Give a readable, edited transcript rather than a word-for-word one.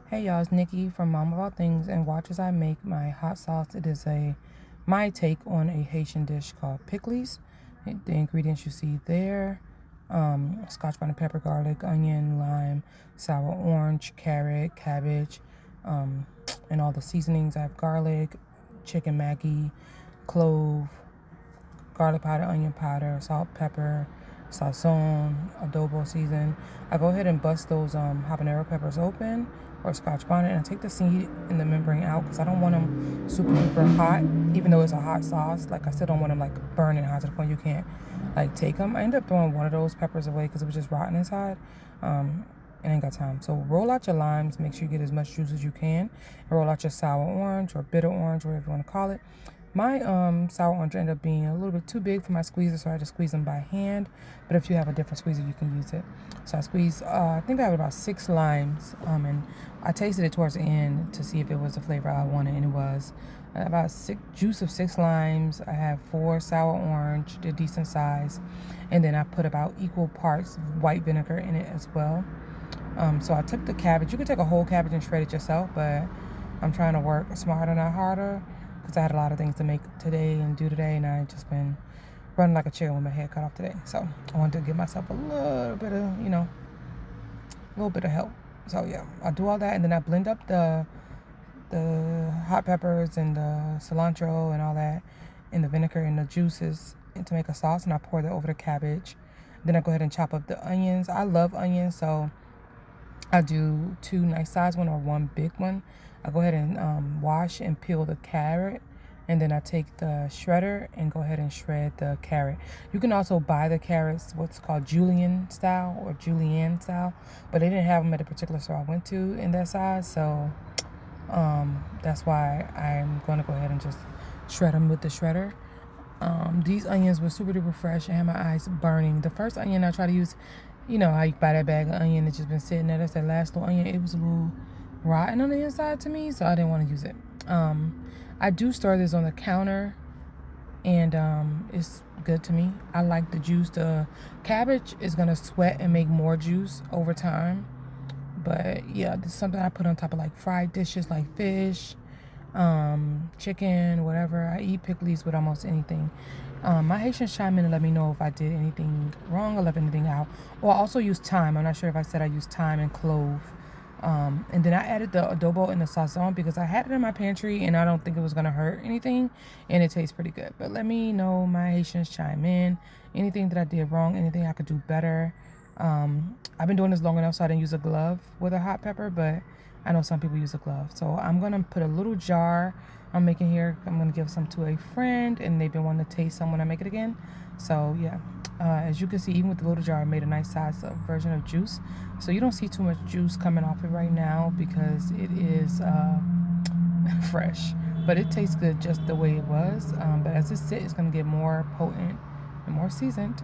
Hey y'all, it's Nikki from Mom of All Things, and watch as I make my hot sauce. It is my take on a Haitian dish called Pikliz. The ingredients you see there: scotch bonnet pepper, garlic, onion, lime, sour orange, carrot, cabbage, and all the seasonings. I have garlic, chicken Maggi, clove, garlic powder, onion powder, salt, pepper, sazon, adobo season. I go ahead and bust those habanero peppers open, or scotch bonnet, and I take the seed and the membrane out because I don't want them super duper hot. Even though it's a hot sauce, like I still don't want them like burning hot to the point you can't like take them. I ended up throwing one of those peppers away because it was just rotten inside. And ain't got time. So roll out your limes, make sure you get as much juice as you can, and roll out your sour orange or bitter orange, whatever you want to call it. My sour orange ended up being a little bit too big for my squeezer, so I just squeeze them by hand. But if you have a different squeezer, you can use it. So I squeezed, I think I have about 6 limes, and I tasted it towards the end to see if it was the flavor I wanted, and it was. About juice of 6 limes. I have 4 sour orange, they're decent size, and then I put about equal parts white vinegar in it as well. So I took the cabbage. You could take a whole cabbage and shred it yourself, but I'm trying to work smarter, not harder, because I had a lot of things to make today and do today, and I just been running like a chicken with my head cut off today. So I wanted to give myself a little bit of help. So yeah, I'll do all that, and then I blend up the hot peppers and the cilantro and all that, and the vinegar and the juices, and to make a sauce, and I pour that over the cabbage. Then I go ahead and chop up the onions. I love onions, so I do 2 nice size one or 1 big one. I go ahead and wash and peel the carrot, and then I take the shredder and go ahead and shred the carrot. You can also buy the carrots, what's called julienne style, but they didn't have them at a particular store I went to in that size, so that's why I'm going to go ahead and just shred them with the shredder. These onions were super duper fresh and had my eyes burning. The first onion I tried to use, how you buy that bag of onion that's just been sitting there. That's that last little onion. It was a little rotten on the inside to me, so I didn't want to use it. I do store this on the counter, and it's good to me. I like the juice. The cabbage is going to sweat and make more juice over time. But yeah, this is something I put on top of like fried dishes like fish, chicken, whatever. I eat Pikliz with almost anything. My Haitians chime in and let me know if I did anything wrong or left anything out. Or I also use thyme. I'm not sure if I said I used thyme and clove. And then I added the adobo and the sazon because I had it in my pantry and I don't think it was going to hurt anything. And it tastes pretty good. But let me know, my Haitians, chime in. Anything that I did wrong, anything I could do better. I've been doing this long enough so I didn't use a glove with a hot pepper, but I know some people use a glove. So I'm going to put a little jar I'm making here. I'm going to give some to a friend, and they've been wanting to taste some when I make it again. So yeah, as you can see, even with the little jar, I made a nice size version of juice. So you don't see too much juice coming off it right now because it is fresh. But it tastes good just the way it was. But as it sits, it's going to get more potent and more seasoned.